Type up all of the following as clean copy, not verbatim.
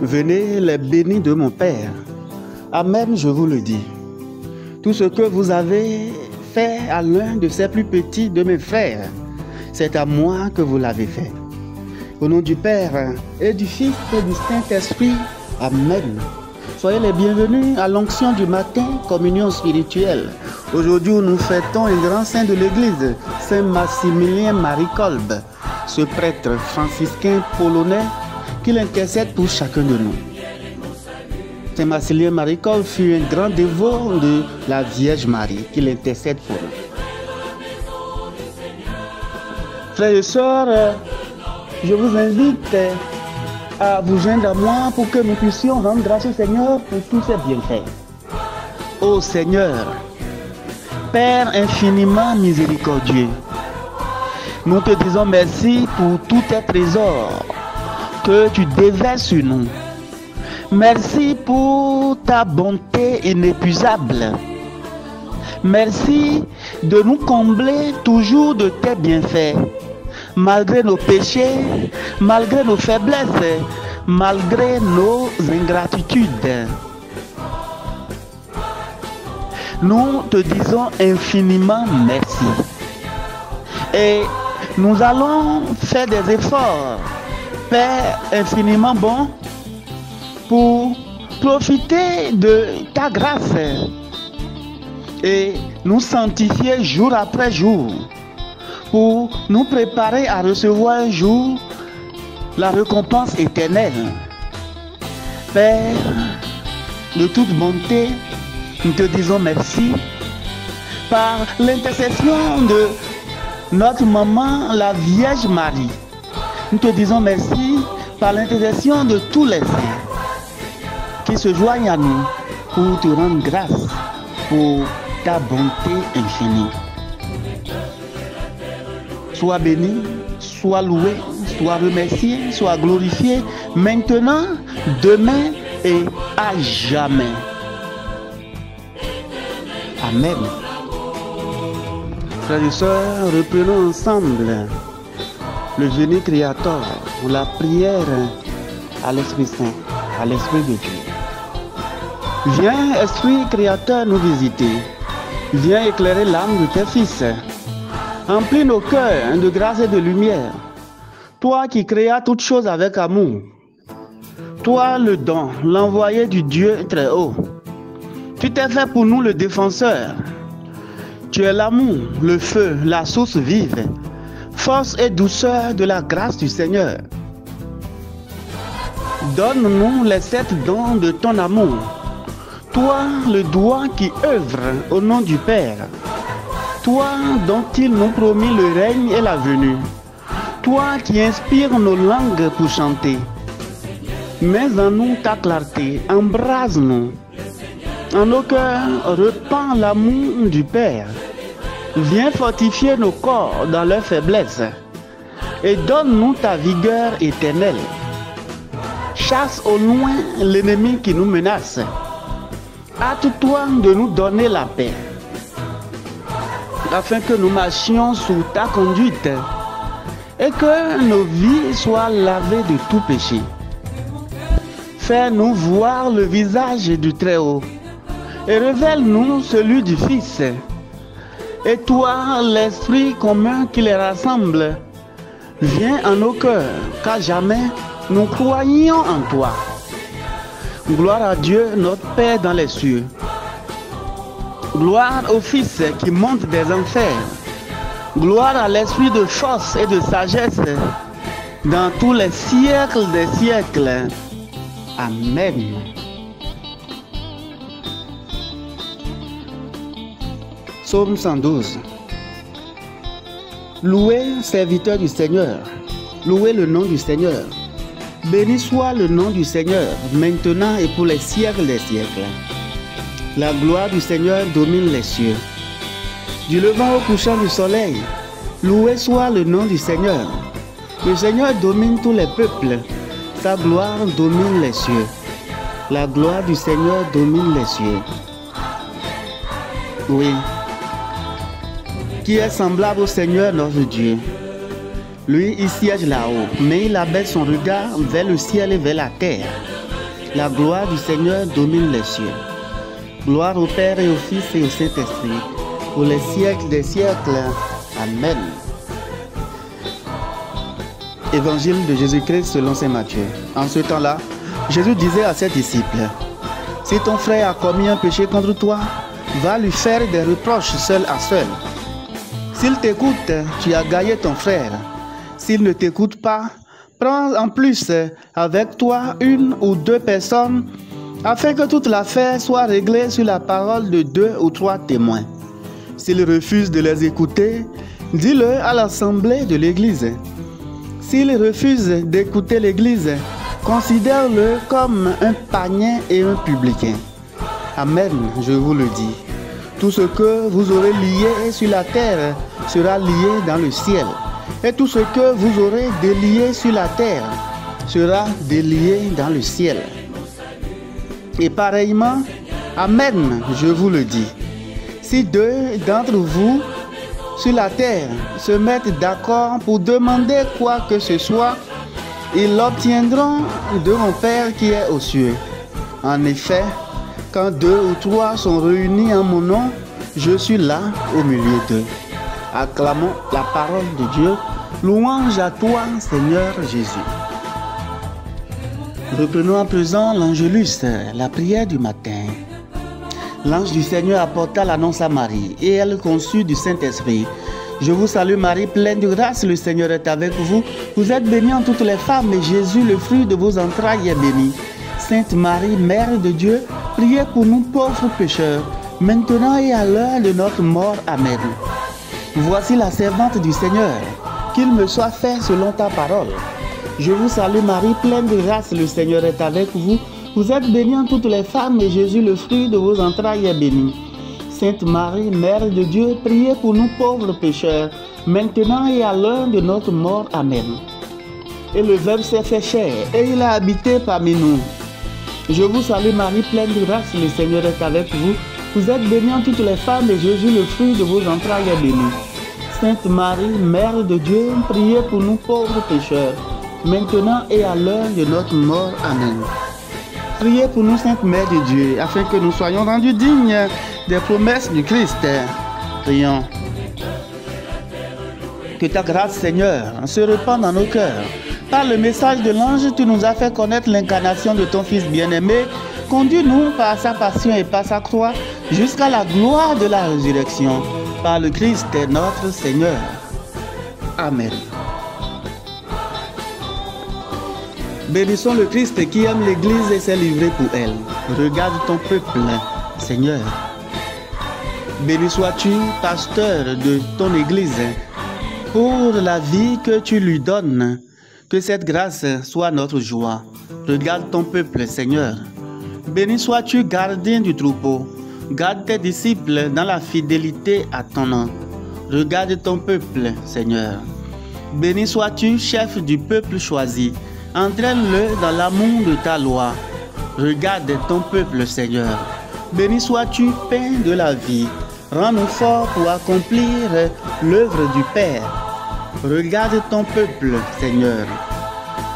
Venez les bénis de mon Père. Amen, je vous le dis. Tout ce que vous avez fait à l'un de ces plus petits de mes frères, c'est à moi que vous l'avez fait. Au nom du Père et du Fils et du Saint-Esprit, Amen. Soyez les bienvenus à l'onction du matin, communion spirituelle. Aujourd'hui, nous fêtons un grand saint de l'Église, Saint Maximilien Marie Kolbe, ce prêtre franciscain polonais qui intercède pour chacun de nous. Saint Maximilien Marie Kolbe fut un grand dévot de la Vierge Marie qui intercède pour nous. Frères et sœurs, je vous invite à vous joindre à moi pour que nous puissions rendre grâce au Seigneur pour tous ses bienfaits. Ô Seigneur, Père infiniment miséricordieux, nous te disons merci pour tous tes trésors que tu déverses sur nous. Merci pour ta bonté inépuisable. Merci de nous combler toujours de tes bienfaits, malgré nos péchés, malgré nos faiblesses, malgré nos ingratitudes. Nous te disons infiniment merci. Et nous allons faire des efforts, Père infiniment bon, pour profiter de ta grâce et nous sanctifier jour après jour, pour nous préparer à recevoir un jour la récompense éternelle. Père de toute bonté, nous te disons merci par l'intercession de notre maman, la Vierge Marie. Nous te disons merci par l'intercession de tous les saints qui se joignent à nous pour te rendre grâce pour ta bonté infinie. Sois béni, sois loué, sois remercié, sois glorifié, maintenant, demain et à jamais. Amen. Frères et sœurs, reprenons ensemble le Veni Creator, ou la prière à l'Esprit Saint, à l'Esprit de Dieu. Viens, Esprit Créateur, nous visiter. Viens éclairer l'âme de tes fils. Remplis nos cœurs de grâce et de lumière. Toi qui créas toutes choses avec amour. Toi le don, l'envoyé du Dieu très haut. Tu t'es fait pour nous le défenseur. Tu es l'amour, le feu, la source vive, force et douceur de la grâce du Seigneur. Donne-nous les 7 dons de ton amour. Toi, le doigt qui œuvre au nom du Père. Toi dont il nous promit le règne et la venue. Toi qui inspires nos langues pour chanter. Mets en nous ta clarté, embrase-nous. En nos cœurs, repends l'amour du Père. Viens fortifier nos corps dans leur faiblesse. Et donne-nous ta vigueur éternelle. Chasse au loin l'ennemi qui nous menace. Hâte-toi de nous donner la paix, afin que nous marchions sous ta conduite et que nos vies soient lavées de tout péché. Fais-nous voir le visage du Très-Haut et révèle-nous celui du Fils. Et toi, l'Esprit commun qui les rassemble, viens en nos cœurs, car jamais nous croyons en toi. Gloire à Dieu, notre Père dans les cieux. Gloire au Fils qui monte des enfers. Gloire à l'Esprit de force et de sagesse dans tous les siècles des siècles. Amen. Psaume 112. Louez, serviteur du Seigneur. Louez le nom du Seigneur. Béni soit le nom du Seigneur, maintenant et pour les siècles des siècles. La gloire du Seigneur domine les cieux. Du levant au couchant du soleil, loué soit le nom du Seigneur. Le Seigneur domine tous les peuples. Sa gloire domine les cieux. La gloire du Seigneur domine les cieux. Oui. Qui est semblable au Seigneur notre Dieu? Lui, il siège là-haut, mais il abaisse son regard vers le ciel et vers la terre. La gloire du Seigneur domine les cieux. Gloire au Père et au Fils et au Saint-Esprit, pour les siècles des siècles. Amen. Évangile de Jésus-Christ selon saint Matthieu. En ce temps-là, Jésus disait à ses disciples, « Si ton frère a commis un péché contre toi, va lui faire des reproches seul à seul. S'il t'écoute, tu as gagné ton frère. S'il ne t'écoute pas, prends en plus avec toi une ou deux personnes, afin que toute l'affaire soit réglée sur la parole de 2 ou 3 témoins. S'il refuse de les écouter, dis-le à l'assemblée de l'Église. S'il refuse d'écouter l'Église, considère-le comme un païen et un publicain. Amen, je vous le dis. Tout ce que vous aurez lié sur la terre sera lié dans le ciel. Et tout ce que vous aurez délié sur la terre sera délié dans le ciel. Et pareillement, Amen, je vous le dis. Si 2 d'entre vous sur la terre se mettent d'accord pour demander quoi que ce soit, ils l'obtiendront de mon Père qui est aux cieux. En effet, quand 2 ou 3 sont réunis en mon nom, je suis là au milieu d'eux. Acclamons la parole de Dieu. Louange à toi, Seigneur Jésus. Reprenons à présent l'Angélus, la prière du matin. L'ange du Seigneur apporta l'annonce à Marie, et elle conçut du Saint-Esprit. Je vous salue Marie, pleine de grâce, le Seigneur est avec vous. Vous êtes bénie en toutes les femmes, et Jésus, le fruit de vos entrailles, est béni. Sainte Marie, Mère de Dieu, priez pour nous pauvres pécheurs, maintenant et à l'heure de notre mort. Amen. Voici la servante du Seigneur, qu'il me soit fait selon ta parole. Je vous salue Marie, pleine de grâce, le Seigneur est avec vous. Vous êtes bénie en toutes les femmes, et Jésus, le fruit de vos entrailles, est béni. Sainte Marie, Mère de Dieu, priez pour nous pauvres pécheurs, maintenant et à l'heure de notre mort. Amen. Et le Verbe s'est fait chair, et il a habité parmi nous. Je vous salue Marie, pleine de grâce, le Seigneur est avec vous. Vous êtes bénie en toutes les femmes, et Jésus, le fruit de vos entrailles, est béni. Sainte Marie, Mère de Dieu, priez pour nous pauvres pécheurs, maintenant et à l'heure de notre mort. Amen. Priez pour nous, Sainte Mère de Dieu, afin que nous soyons rendus dignes des promesses du Christ. Prions. Que ta grâce, Seigneur, se répande dans nos cœurs. Par le message de l'ange, tu nous as fait connaître l'incarnation de ton Fils bien-aimé. Conduis-nous par sa passion et par sa croix jusqu'à la gloire de la résurrection. Par le Christ, notre Seigneur. Amen. Bénissons le Christ qui aime l'Église et s'est livré pour elle. Regarde ton peuple, Seigneur. Béni sois-tu, pasteur de ton Église, pour la vie que tu lui donnes. Que cette grâce soit notre joie. Regarde ton peuple, Seigneur. Béni sois-tu, gardien du troupeau. Garde tes disciples dans la fidélité à ton nom. Regarde ton peuple, Seigneur. Béni sois-tu, chef du peuple choisi. Entraîne-le dans l'amour de ta loi. Regarde ton peuple, Seigneur. Béni sois-tu, pain de la vie. Rends-nous forts pour accomplir l'œuvre du Père. Regarde ton peuple, Seigneur.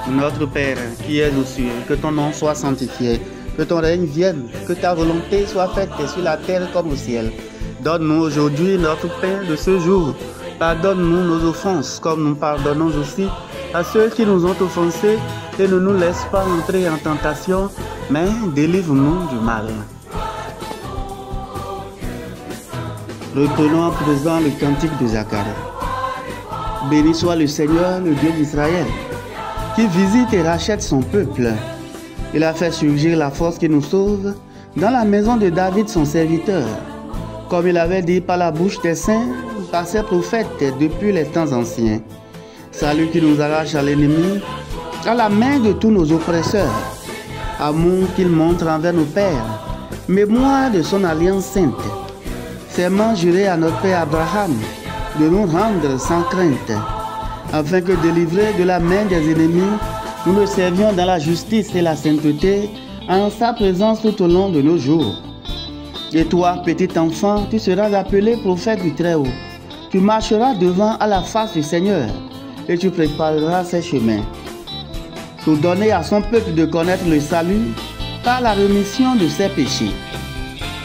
Notre Père, qui es aux cieux, que ton nom soit sanctifié, que ton règne vienne, que ta volonté soit faite sur la terre comme au ciel. Donne-nous aujourd'hui notre pain de ce jour. Pardonne-nous nos offenses, comme nous pardonnons aussi à ceux qui nous ont offensés, et ne nous laisse pas entrer en tentation, mais délivre-nous du mal. Reprenons à présent le cantique de Zacharie. Béni soit le Seigneur, le Dieu d'Israël, qui visite et rachète son peuple. Il a fait surgir la force qui nous sauve dans la maison de David, son serviteur, comme il avait dit par la bouche des saints, par ses prophètes depuis les temps anciens. Salut qui nous arrache à l'ennemi, à la main de tous nos oppresseurs. Amour qu'il montre envers nos pères, mémoire de son alliance sainte. Serment juré à notre père Abraham de nous rendre sans crainte, afin que délivrés de la main des ennemis, nous le servions dans la justice et la sainteté, en sa présence tout au long de nos jours. Et toi, petit enfant, tu seras appelé prophète du Très-Haut. Tu marcheras devant à la face du Seigneur. et tu prépareras ses chemins. Pour donner à son peuple de connaître le salut par la rémission de ses péchés.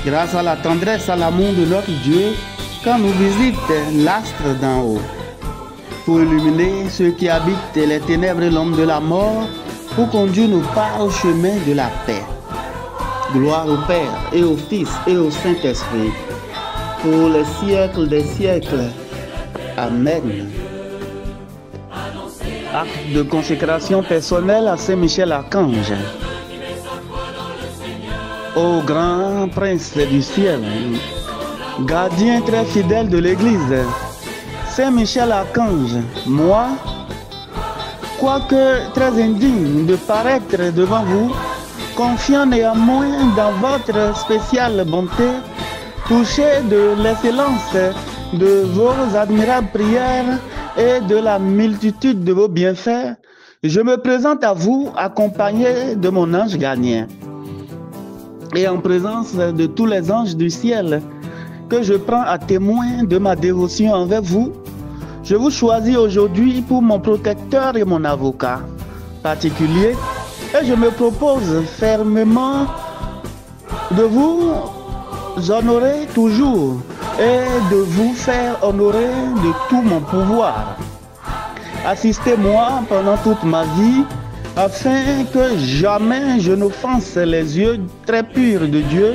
Grâce à la tendresse, à l'amour de notre Dieu, quand nous visite l'astre d'en haut, pour illuminer ceux qui habitent les ténèbres et l'ombre de la mort, pour conduire nos pas au chemin de la paix. Gloire au Père et au Fils et au Saint-Esprit, pour les siècles des siècles. Amen. Acte de consécration personnelle à Saint Michel Archange. Ô grand prince du ciel, gardien très fidèle de l'Église, Saint Michel Archange, moi, quoique très indigne de paraître devant vous, confiant néanmoins dans votre spéciale bonté, touché de l'excellence de vos admirables prières et de la multitude de vos bienfaits, je me présente à vous accompagné de mon ange gardien et en présence de tous les anges du ciel que je prends à témoin de ma dévotion envers vous. Je vous choisis aujourd'hui pour mon protecteur et mon avocat particulier et je me propose fermement de vous honorer toujours et de vous faire honorer de tout mon pouvoir. Assistez-moi pendant toute ma vie afin que jamais je n'offense les yeux très purs de Dieu,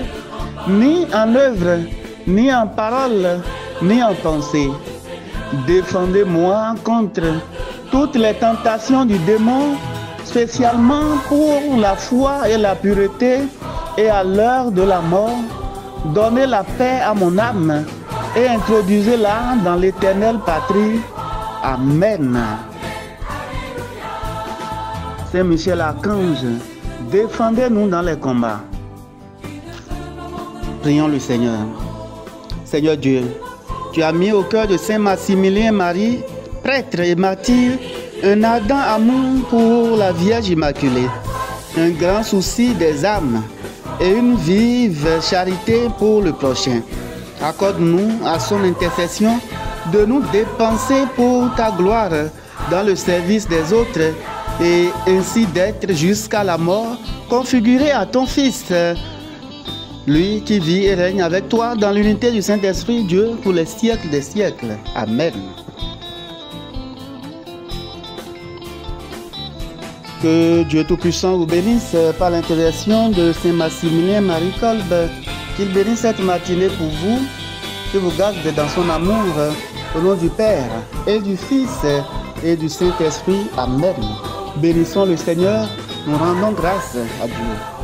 ni en œuvre, ni en parole, ni en pensée. Défendez-moi contre toutes les tentations du démon, spécialement pour la foi et la pureté, et à l'heure de la mort, donnez la paix à mon âme et introduisez-la dans l'éternelle patrie. Amen. Saint Michel Archange, défendez-nous dans les combats. Prions le Seigneur. Seigneur Dieu, tu as mis au cœur de Saint Maximilien Marie, prêtre et martyr, un ardent amour pour la Vierge Immaculée, un grand souci des âmes et une vive charité pour le prochain. Accorde-nous à son intercession de nous dépenser pour ta gloire dans le service des autres et ainsi d'être jusqu'à la mort configuré à ton Fils, lui qui vit et règne avec toi dans l'unité du Saint-Esprit, Dieu, pour les siècles des siècles. Amen. Que Dieu Tout-Puissant vous bénisse par l'intercession de Saint Maximilien Marie Kolbe, qu'il bénisse cette matinée pour vous, qu'il vous garde dans son amour, au nom du Père et du Fils et du Saint-Esprit. Amen. Bénissons le Seigneur, nous rendons grâce à Dieu.